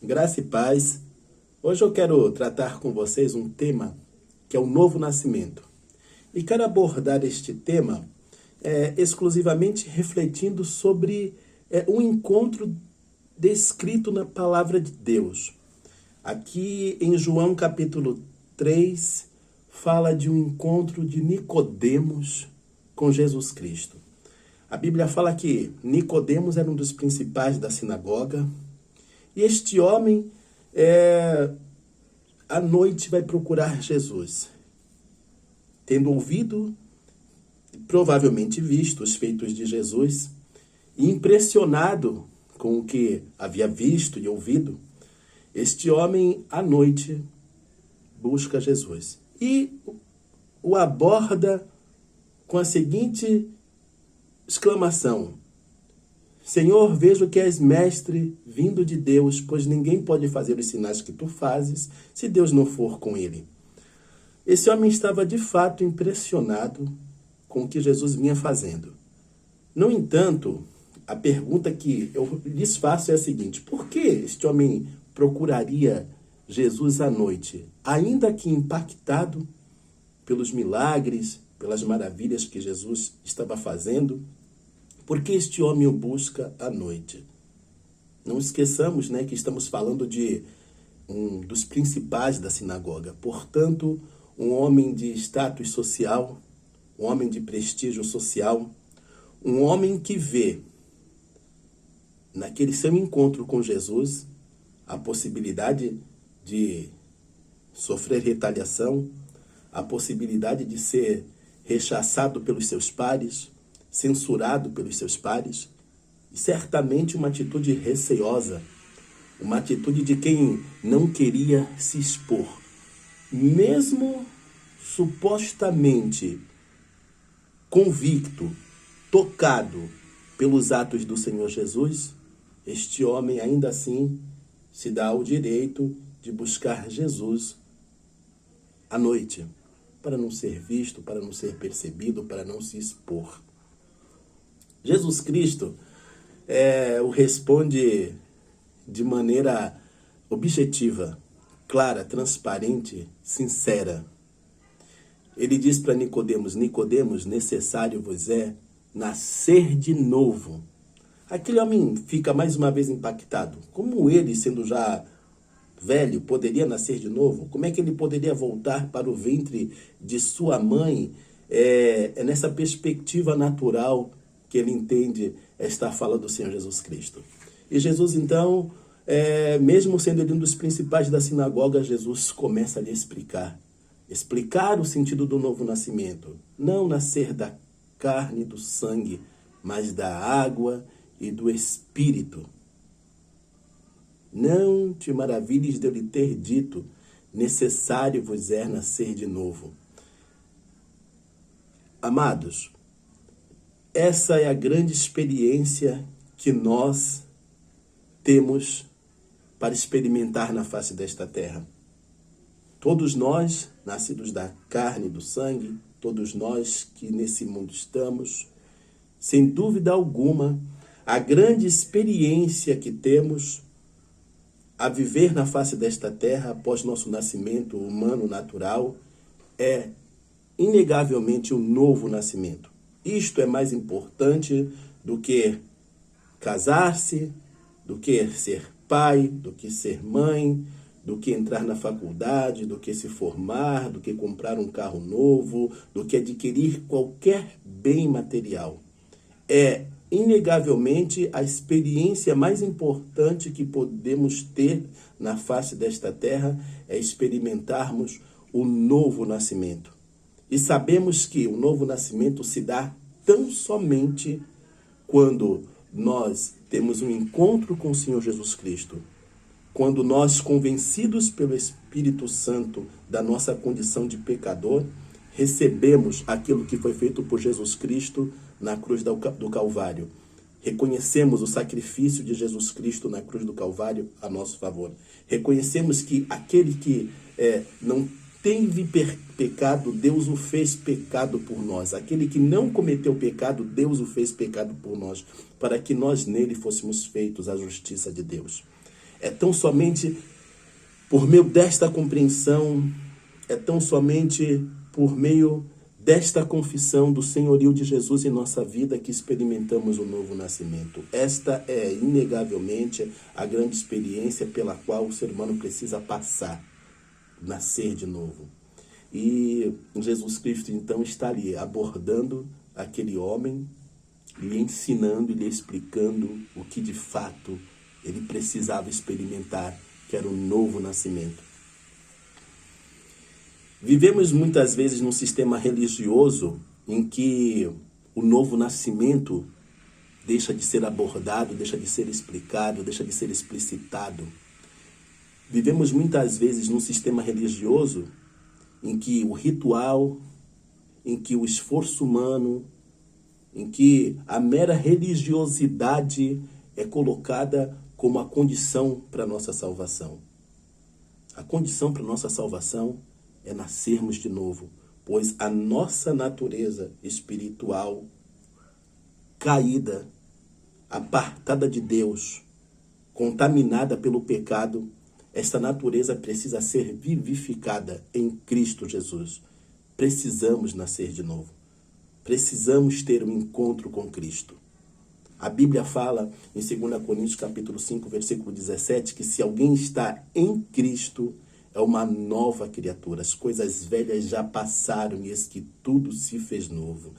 Graça e paz. Hoje eu quero tratar com vocês um tema que é o novo nascimento. E quero abordar este tema exclusivamente refletindo sobre um encontro descrito na palavra de Deus. Aqui em João capítulo 3, fala de um encontro de Nicodemos com Jesus Cristo. A Bíblia fala que Nicodemos era um dos principais da sinagoga. E este homem, à noite, vai procurar Jesus. Tendo ouvido, provavelmente visto os feitos de Jesus, e impressionado com o que havia visto e ouvido, este homem, à noite, busca Jesus. E o aborda com a seguinte exclamação: Senhor, vejo que és mestre vindo de Deus, pois ninguém pode fazer os sinais que tu fazes se Deus não for com ele. Esse homem estava de fato impressionado com o que Jesus vinha fazendo. No entanto, a pergunta que eu lhes faço é a seguinte: por que este homem procuraria Jesus à noite, ainda que impactado pelos milagres, pelas maravilhas que Jesus estava fazendo? Por que este homem o busca à noite? Não esqueçamos, que estamos falando de um dos principais da sinagoga. Portanto, um homem de status social, um homem de prestígio social, um homem que vê naquele seu encontro com Jesus a possibilidade de sofrer retaliação, a possibilidade de ser rechaçado pelos seus pares, censurado pelos seus pares, e certamente uma atitude receosa, uma atitude de quem não queria se expor. Mesmo supostamente convicto, tocado pelos atos do Senhor Jesus, este homem ainda assim se dá o direito de buscar Jesus à noite, para não ser visto, para não ser percebido, para não se expor. Jesus Cristo o responde de maneira objetiva, clara, transparente, sincera. Ele diz para Nicodemos: Nicodemos, necessário vos é nascer de novo. Aquele homem fica mais uma vez impactado. Como ele, sendo já velho, poderia nascer de novo? Como é que ele poderia voltar para o ventre de sua mãe? É nessa perspectiva natural que ele entende esta fala do Senhor Jesus Cristo. E Jesus, então, mesmo sendo ele um dos principais da sinagoga, Jesus começa a lhe explicar o sentido do novo nascimento. Não nascer da carne e do sangue, mas da água e do Espírito. Não te maravilhes de eu lhe ter dito, necessário vos é nascer de novo. Amados, essa é a grande experiência que nós temos para experimentar na face desta terra. Todos nós, nascidos da carne e do sangue, todos nós que nesse mundo estamos, sem dúvida alguma, a grande experiência que temos a viver na face desta terra após nosso nascimento humano natural é inegavelmente o novo nascimento. Isto é mais importante do que casar-se, do que ser pai, do que ser mãe, do que entrar na faculdade, do que se formar, do que comprar um carro novo, do que adquirir qualquer bem material. É inegavelmente a experiência mais importante que podemos ter na face desta terra é experimentarmos o novo nascimento. E sabemos que o novo nascimento se dá tão somente quando nós temos um encontro com o Senhor Jesus Cristo. Quando nós, convencidos pelo Espírito Santo da nossa condição de pecador, recebemos aquilo que foi feito por Jesus Cristo na cruz do Calvário. Reconhecemos o sacrifício de Jesus Cristo na cruz do Calvário a nosso favor. Reconhecemos que aquele que não teve pecado, Deus o fez pecado por nós. Aquele que não cometeu pecado, Deus o fez pecado por nós, para que nós nele fôssemos feitos a justiça de Deus. É tão somente por meio desta compreensão, é tão somente por meio desta confissão do senhorio de Jesus em nossa vida que experimentamos o novo nascimento. Esta é, inegavelmente, a grande experiência pela qual o ser humano precisa passar, nascer de novo. E Jesus Cristo, então, está ali abordando aquele homem, lhe ensinando e lhe explicando o que de fato ele precisava experimentar, que era o novo nascimento. Vivemos muitas vezes num sistema religioso em que o novo nascimento deixa de ser abordado, deixa de ser explicado, deixa de ser explicitado. Vivemos muitas vezes num sistema religioso em que o ritual, em que o esforço humano, em que a mera religiosidade é colocada como a condição para a nossa salvação. A condição para a nossa salvação é nascermos de novo, pois a nossa natureza espiritual caída, apartada de Deus, contaminada pelo pecado, esta natureza precisa ser vivificada em Cristo Jesus. Precisamos nascer de novo. Precisamos ter um encontro com Cristo. A Bíblia fala em 2 Coríntios capítulo 5, versículo 17, que se alguém está em Cristo, é uma nova criatura. As coisas velhas já passaram e eis que tudo se fez novo.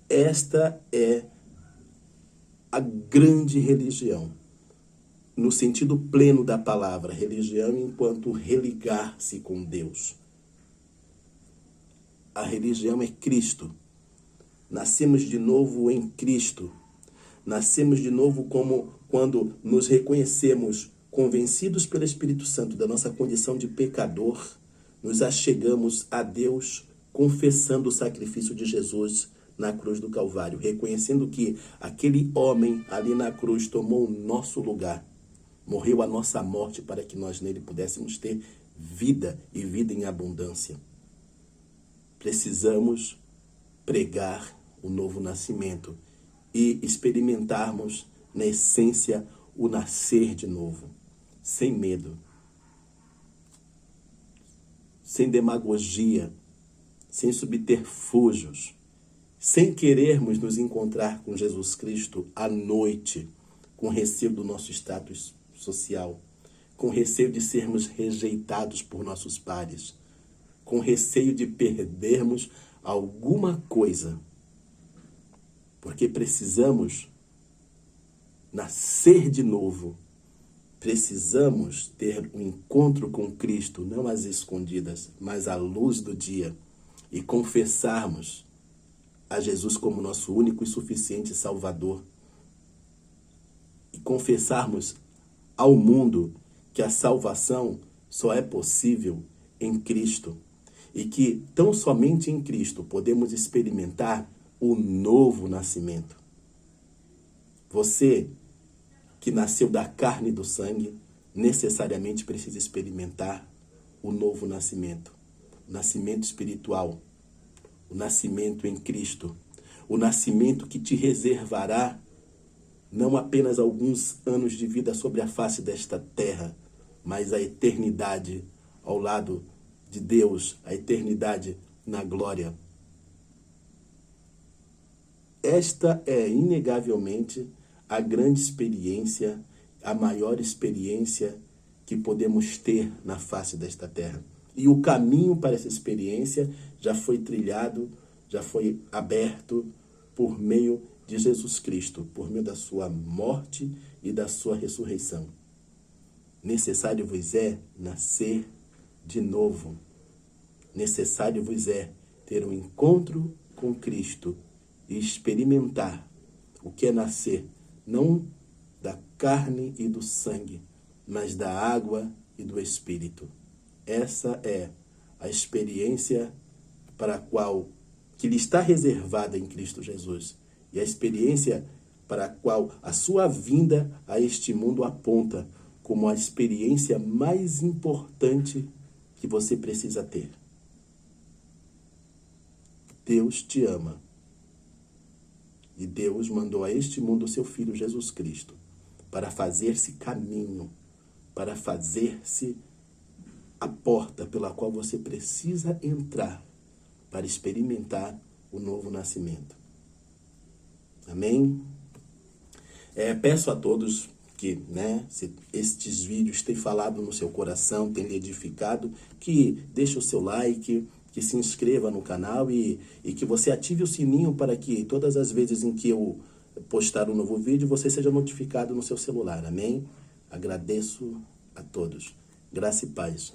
Esta é a grande religião, no sentido pleno da palavra, religião enquanto religar-se com Deus. A religião é Cristo. Nascemos de novo em Cristo. Nascemos de novo como quando nos reconhecemos convencidos pelo Espírito Santo da nossa condição de pecador, nos achegamos a Deus confessando o sacrifício de Jesus na cruz do Calvário, reconhecendo que aquele homem ali na cruz tomou o nosso lugar, morreu a nossa morte para que nós nele pudéssemos ter vida e vida em abundância. Precisamos pregar o novo nascimento e experimentarmos na essência o nascer de novo, sem medo, sem demagogia, sem subterfúgios, sem querermos nos encontrar com Jesus Cristo à noite, com receio do nosso status social, com receio de sermos rejeitados por nossos pares, com receio de perdermos alguma coisa, porque precisamos nascer de novo, precisamos ter um encontro com Cristo, não às escondidas, mas à luz do dia, e confessarmos a Jesus como nosso único e suficiente Salvador, e confessarmos ao mundo que a salvação só é possível em Cristo, e que tão somente em Cristo podemos experimentar o novo nascimento. Você que nasceu da carne e do sangue, necessariamente precisa experimentar o novo nascimento. O nascimento espiritual, o nascimento em Cristo, o nascimento que te reservará não apenas alguns anos de vida sobre a face desta terra, mas a eternidade ao lado de Deus, a eternidade na glória. Esta é, inegavelmente, a grande experiência, a maior experiência que podemos ter na face desta terra. E o caminho para essa experiência já foi trilhado, já foi aberto por meio de Jesus Cristo, por meio da sua morte e da sua ressurreição. Necessário vos é nascer de novo. Necessário vos é ter um encontro com Cristo e experimentar o que é nascer, não da carne e do sangue, mas da água e do Espírito. Essa é a experiência para a qual que lhe está reservada em Cristo Jesus. E a experiência para a qual a sua vinda a este mundo aponta como a experiência mais importante que você precisa ter. Deus te ama. E Deus mandou a este mundo o seu Filho Jesus Cristo para fazer-se caminho, para fazer-se a porta pela qual você precisa entrar para experimentar o novo nascimento. Amém? Peço a todos que, se estes vídeos têm falado no seu coração, têm lhe edificado, que deixe o seu like, que se inscreva no canal e que você ative o sininho para que todas as vezes em que eu postar um novo vídeo, você seja notificado no seu celular. Amém? Agradeço a todos. Graça e paz.